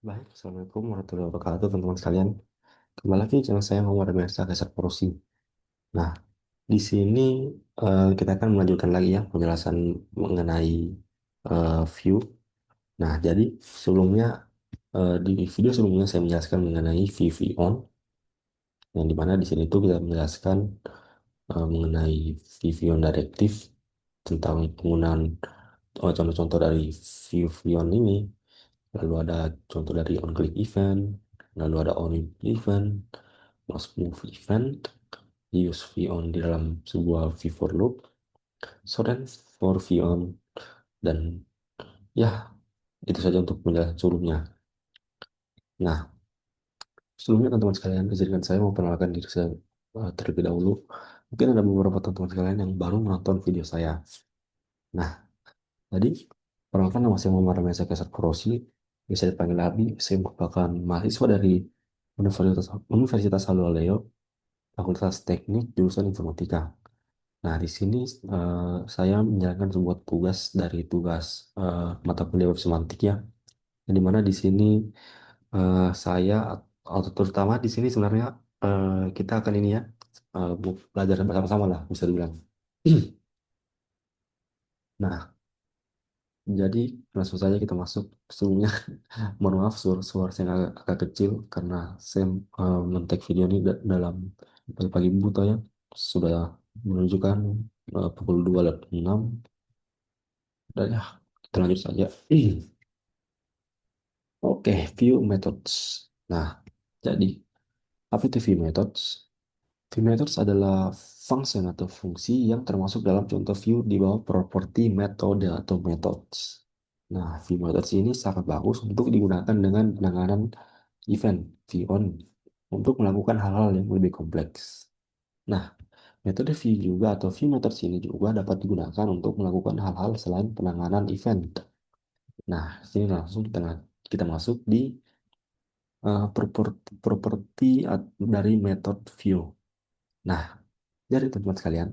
Baik, Assalamualaikum warahmatullahi wabarakatuh, teman-teman sekalian. Kembali lagi channel saya Muhammad Mirza Kaisar Porosi. Nah, di sini kita akan melanjutkan lagi ya penjelasan mengenai view. Nah, jadi sebelumnya di video sebelumnya saya menjelaskan mengenai view on, yang dimana di sini tuh kita menjelaskan mengenai view on directive tentang penggunaan contoh-contoh dari view on ini. Lalu ada contoh dari on-click event, lalu ada on event, must move event, use on di dalam sebuah for loop, so then for on, dan ya itu saja untuk penjelasan sebelumnya. Nah, sebelumnya teman-teman sekalian, izinkan saya memperkenalkan diri saya terlebih dahulu. Mungkin ada beberapa teman-teman sekalian yang baru menonton video saya. Nah, jadi perkenalkan nama saya Muhammad Ramesa Kesar Korosi, bisa dipanggil Abi. Saya merupakan mahasiswa dari Universitas Hallualeo, Fakultas Teknik jurusan Informatika. Nah, di sini saya menjalankan sebuah tugas dari tugas mata kuliah web semantik ya. Yang dimana di sini saya atau terutama di sini sebenarnya kita akan ini ya belajar bersama-sama lah bisa dibilang. Nah, jadi langsung saja kita masuk. Sebelumnya mohon maaf suara saya agak kecil karena saya men-tag video ini dalam pagi-pagi buta ya. Sudah menunjukkan pukul 2.06 dan ya kita lanjut saja. Oke, view methods. Nah, jadi apa itu view methods? View methods adalah function atau fungsi yang termasuk dalam contoh view di bawah properti metode atau methods. Nah, view methods ini sangat bagus untuk digunakan dengan penanganan event view on untuk melakukan hal-hal yang lebih kompleks. Nah, metode view juga atau view methods ini juga dapat digunakan untuk melakukan hal-hal selain penanganan event. Nah, sini langsung kita masuk di properti dari metode view. Nah, dari teman-teman sekalian,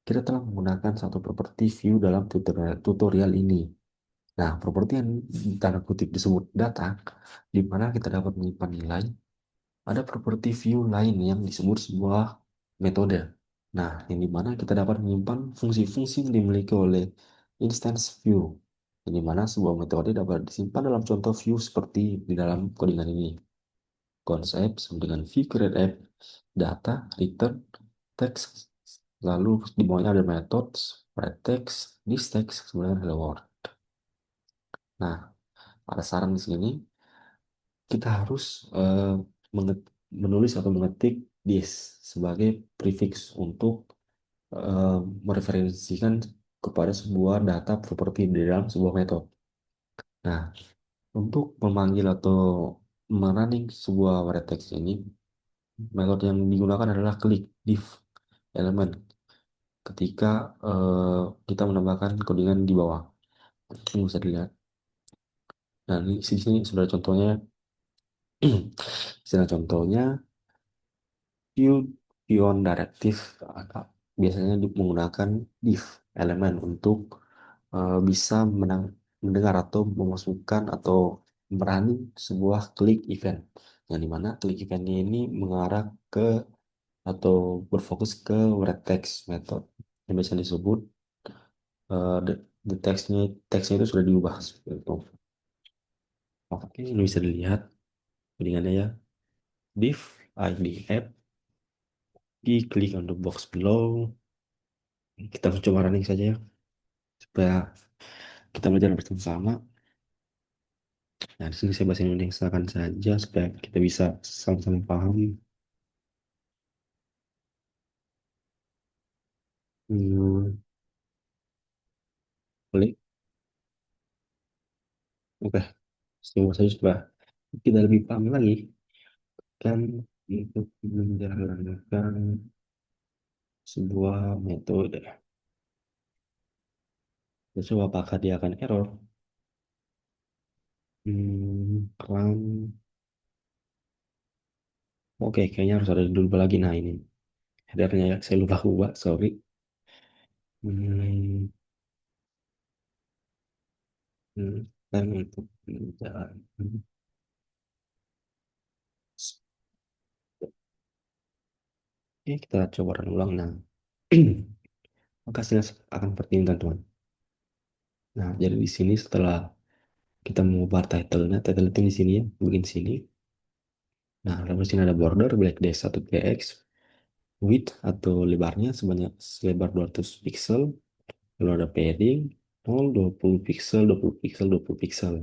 kita telah menggunakan satu properti view dalam tutorial ini. Nah, properti yang tanda kutip disebut data, di mana kita dapat menyimpan nilai. Ada properti view lain yang disebut sebuah metode. Nah, yang di mana kita dapat menyimpan fungsi-fungsi yang dimiliki oleh instance view. Yang di mana sebuah metode dapat disimpan dalam contoh view seperti di dalam codingan ini. Konsep sama dengan view create app, data, return, text, lalu di bawahnya ada methods, write text, this text, kemudian hello world. Nah, ada saran di sini, kita harus menulis atau mengetik this sebagai prefix untuk eh, mereferensikan kepada sebuah data properti di dalam sebuah metode. Nah, untuk memanggil atau merunning sebuah write text ini, metode yang digunakan adalah klik div elemen ketika kita menambahkan codingan di bawah. Ini bisa dilihat. Nah, di sini sudah contohnya. Istilah contohnya view beyond directive biasanya menggunakan div elemen untuk bisa mendengar atau memasukkan atau merunning sebuah klik event yang dimana klik event ini mengarah ke atau berfokus ke red text method yang biasa disebut the, teksnya itu sudah diubah seperti itu. Oke, ini bisa dilihat dengan ya div id app klik on the box below. Kita coba running saja ya supaya kita belajar bersama-sama. Nah, di sini saya bahasa Indonesia kan saja supaya kita bisa sama-sama paham. Hmm, Klik. Oke, semua saya coba kita lebih paham lagi kan untuk menjalankan sebuah metode. Kita coba apakah dia akan error. Run. Oke, kayaknya harus ada dulu lagi. Nah, ini headernya ya, saya lupa ubah, sorry. Hmm, dan untuk jalan. Oke, kita coba run ulang. Nah, maka hasilnya akan seperti ini, teman-teman. Nah, jadi di sini setelah kita mengubah title-nya, title itu di sini ya, bikin sini. Nah, lalu di sini ada border black dash 1 px, width atau lebarnya sebanyak selebar 200 pixel, lalu ada padding 0, 20 pixel, 20 pixel, 20 pixel.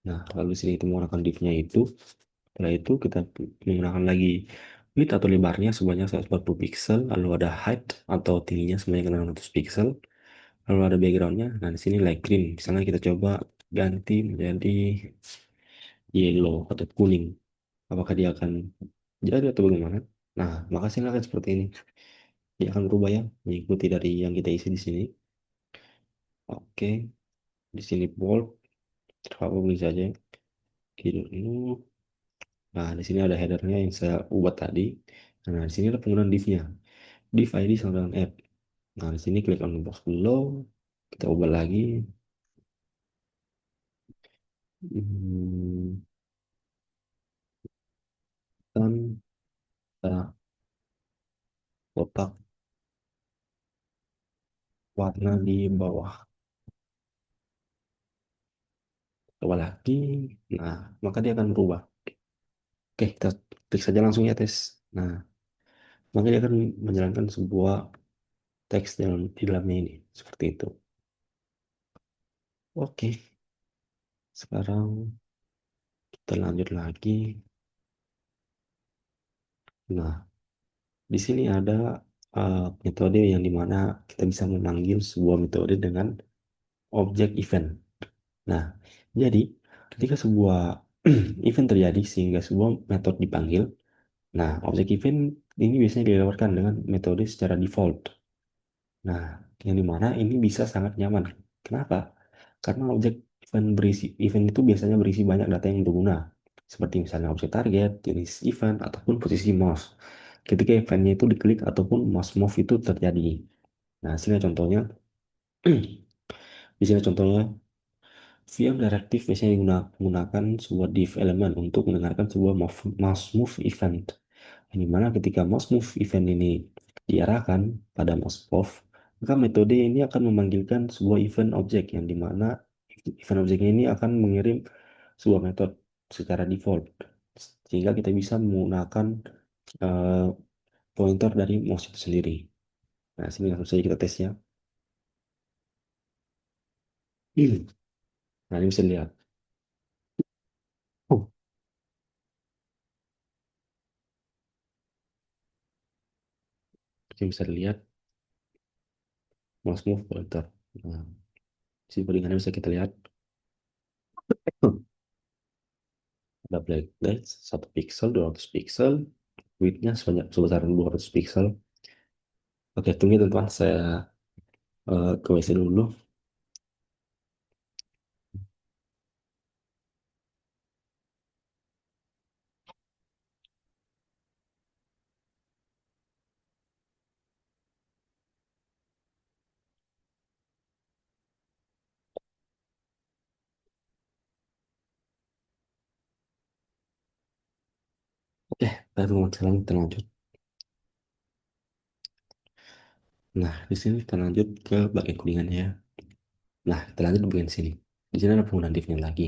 Nah, lalu di sini kita menggunakan div-nya itu. Setelah itu kita menggunakan lagi width atau lebarnya sebanyak 140 pixel, lalu ada height atau tingginya sebanyak 600 pixel, lalu ada backgroundnya. Nah, di sini light green. Misalnya kita coba ganti menjadi yellow atau kuning. Apakah dia akan jadi atau bagaimana? Nah, maka hasilnya akan seperti ini. Dia akan berubah ya, mengikuti dari yang kita isi di sini. Oke, di sini bold, terhapus bisa saja. Kiri dulu. Nah, di sini ada headernya yang saya ubah tadi. Nah, di sini ada penggunaan div-nya. Div ID sama dengan app. Nah, di sini klik on the box below. Kita ubah lagi. Hmm, dan kita kotak warna di bawah. Coba lagi. Nah, maka dia akan berubah. Oke, kita klik saja langsung ya tes. Nah, maka dia akan menjalankan sebuah teks di dalamnya ini. Seperti itu. Oke, sekarang kita lanjut lagi. Nah, di sini ada metode yang dimana kita bisa memanggil sebuah metode dengan objek event. Nah, jadi ketika sebuah event terjadi sehingga sebuah metode dipanggil, nah objek event ini biasanya dilewatkan dengan metode secara default. Nah, yang dimana ini bisa sangat nyaman. Kenapa? Karena objek event itu biasanya berisi banyak data yang berguna, seperti misalnya objek target, jenis event, ataupun posisi mouse. Ketika eventnya itu diklik ataupun mouse move itu terjadi. Nah, sini contohnya, di sini contohnya VM Directive biasanya menggunakan sebuah div element untuk mendengarkan sebuah mouse move event. Yang dimana ketika mouse move event ini diarahkan pada mouse move, maka metode ini akan memanggilkan sebuah event object yang dimana event object ini akan mengirim sebuah metode secara default. Sehingga kita bisa menggunakan eh, pointer dari mouse itu sendiri. Nah, sini langsung saja kita tes ya. Nah, ini bisa dilihat. Oh, ini bisa dilihat mouse move pointer. Nah, si codingannya bisa kita lihat. Ada black text 1 pixel, 200 pixel, widthnya sebesar 200 pixel. Oke, tunggu teman-teman, saya ke WC dulu. Oke, teman-teman, sekarang kita lanjut. Nah, di sini kita lanjut ke bagian codingannya ya. Nah, kita lanjut di bagian sini. Di sini ada penggunaan div-nya lagi.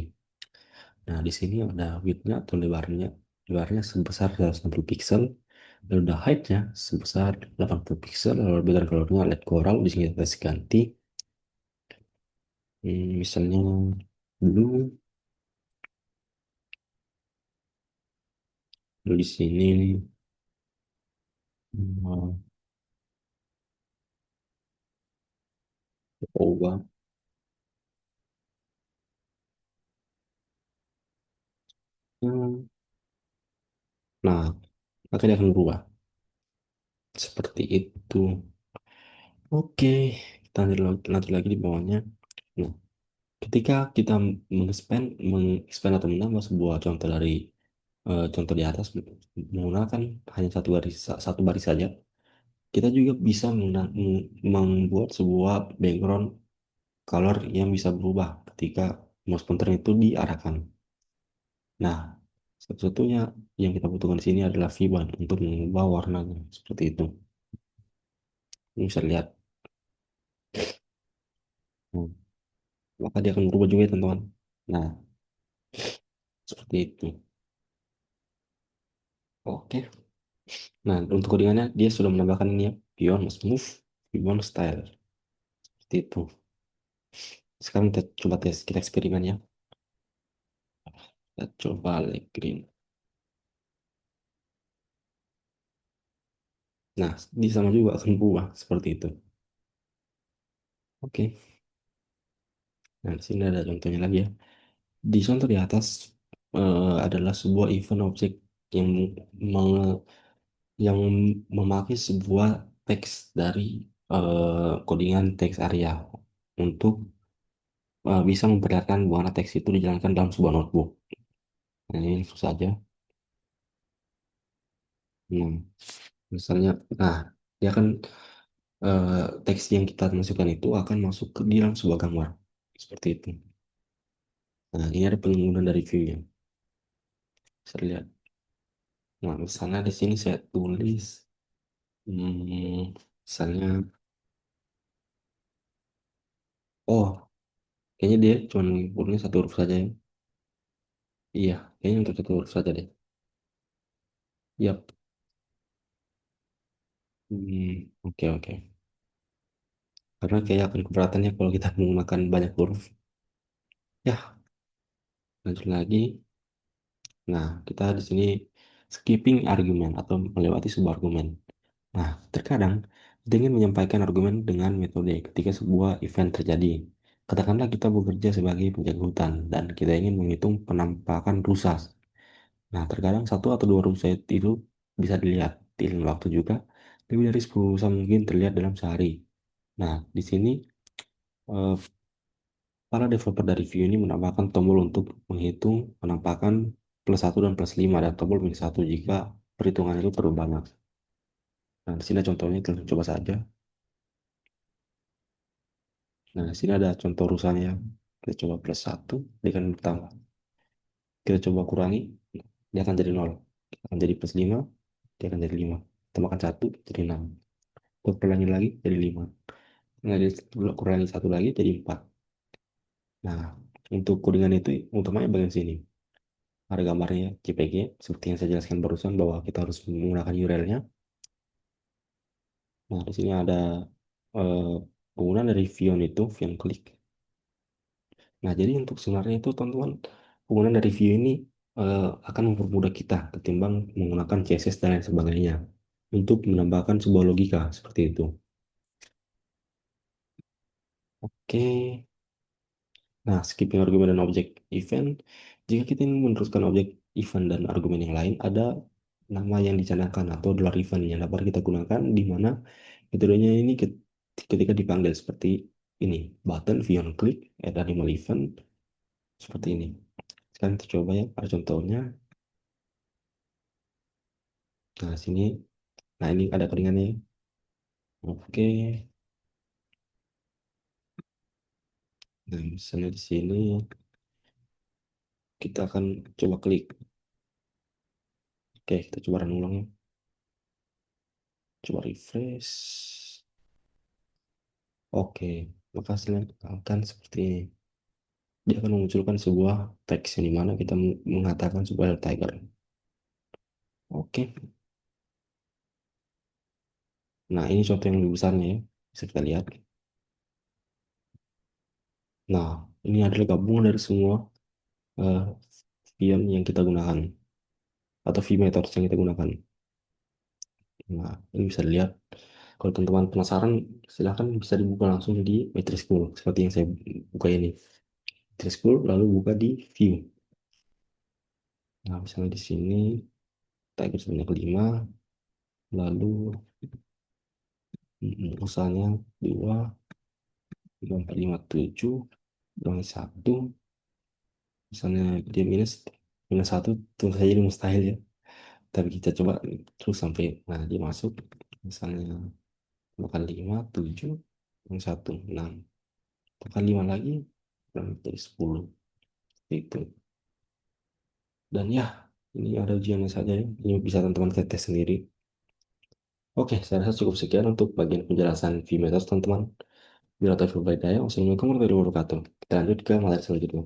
Nah, di sini ada width-nya atau lebarnya. Lebarnya sebesar 160 pixel. Lalu ada height-nya sebesar 80 pixel. Lalu background color-nya light coral. Di sini kita kasih ganti. Misalnya blue. Lalu di sini hmm, ubah. Hmm, Nah, maka dia akan berubah. Seperti itu. Oke, kita lanjut lagi di bawahnya. Nah, ketika kita meng-expand atau menambah sebuah contoh dari contoh di atas menggunakan hanya satu baris saja, kita juga bisa membuat sebuah background color yang bisa berubah ketika mouse pointer itu diarahkan. Nah, Satu-satunya yang kita butuhkan di sini adalah VBAN untuk mengubah warnanya seperti itu. Ini bisa lihat. Hmm, Maka dia akan berubah juga ya teman-teman. Nah, seperti itu. Oke. Nah, untuk codingannya dia sudah menambahkan ini ya, Beyond Smooth, Beyond Style. Seperti itu. Sekarang kita coba tes, kita eksperimen ya. Kita coba light green. Nah, di sama juga akan berubah seperti itu. Oke. Nah, di sini ada contohnya lagi ya. Di contoh di atas adalah sebuah event object yang meng- yang memakai sebuah teks dari codingan teks area untuk bisa memperlihatkan bahwa teks itu dijalankan dalam sebuah notebook. Nah, ini langsung saja. Hmm, misalnya, nah, dia akan eh, teks yang kita masukkan itu akan masuk ke di dalam sebuah gambar. Seperti itu. Nah, ini ada penggunaan dari view-nya. Bisa lihat. Nah, misalnya di sini saya tulis, misalnya, oh, kayaknya dia cuma inputnya satu huruf saja ya. Iya, kayaknya untuk satu huruf saja deh. Yap. Oke, oke. Karena kayak akan keberatannya kalau kita menggunakan banyak huruf. Ya, lanjut lagi. Nah, kita di sini skipping argumen atau melewati sebuah argumen. Nah, terkadang kita ingin menyampaikan argumen dengan metode ketika sebuah event terjadi. Katakanlah kita bekerja sebagai penjaga hutan dan kita ingin menghitung penampakan rusa. Nah, terkadang satu atau dua rusa itu bisa dilihat di lain waktu juga. Lebih dari 10 rusa mungkin terlihat dalam sehari. Nah, di sini eh, para developer dari Vue ini menambahkan tombol untuk menghitung penampakan plus satu dan plus 5 dan tombol minus satu jika perhitungan itu terlalu banyak. Nah, di sini contohnya kita coba saja. Nah, di sini ada contoh rusanya. Kita coba plus satu, dia akan bertambah. Kita coba kurangi, dia akan jadi nol. Akan jadi plus 5, dia akan jadi 5. Tambahkan satu, jadi 6. Kita kurangi lagi, jadi 5. Nah, dia kurangi satu lagi, jadi 4. Nah, untuk codingan itu, utamanya bagian sini. Ada gambarnya JPG, seperti yang saya jelaskan barusan bahwa kita harus menggunakan URL-nya. Nah, di sini ada eh, penggunaan dari Vion itu, Vion Click. Nah, jadi untuk sebenarnya itu teman-teman, penggunaan dari Vue ini akan mempermudah kita ketimbang menggunakan CSS dan lain sebagainya untuk menambahkan sebuah logika seperti itu. Oke, nah skipping argumen dan objek event. Jika kita ingin meneruskan objek event dan argumen yang lain, ada nama yang dicanangkan atau dollar event yang dapat kita gunakan di mana metodenya ini ketika dipanggil seperti ini, button, Vion click, add animal event, seperti ini. Sekarang kita coba ya, ada contohnya. Nah, sini, nah ini ada keringannya. Oke, nah misalnya di sini kita akan coba klik. Oke, kita coba run ulang ya. Coba refresh. Oke, maka hasilnya akan seperti ini. Dia akan memunculkan sebuah teks yang dimana kita mengatakan sebuah tiger. Oke, nah ini contoh yang lebih besarnya ya. Bisa kita lihat. Nah, ini adalah gabungan dari semua eh, VM yang kita gunakan atau V methods yang kita gunakan. Nah, ini bisa dilihat. Kalau teman-teman penasaran, silahkan bisa dibuka langsung di Matrix School, seperti yang saya buka ini. Matrix School, lalu buka di View. Nah, misalnya di sini, tiger sebanyak 5, lalu misalnya 2, 3, 4, 5, 7, kurang 1, misalnya dia minus, minus 1, tentu saja ini mustahil ya. Tapi kita coba terus sampai, nah dia masuk, misalnya makan 5, 7, kurang 1, 6. Tekan 5 lagi, kurang jadi 10. Itu. Dan ya, Ini ada ujiannya saja ya. Ini bisa teman-teman tes sendiri. Oke, saya rasa cukup sekian untuk bagian penjelasan VMetos, teman-teman. Bila taufik walhidayah, wassalamualaikum warahmatullahi wabarakatuh. Kita lanjut ke materi selanjutnya.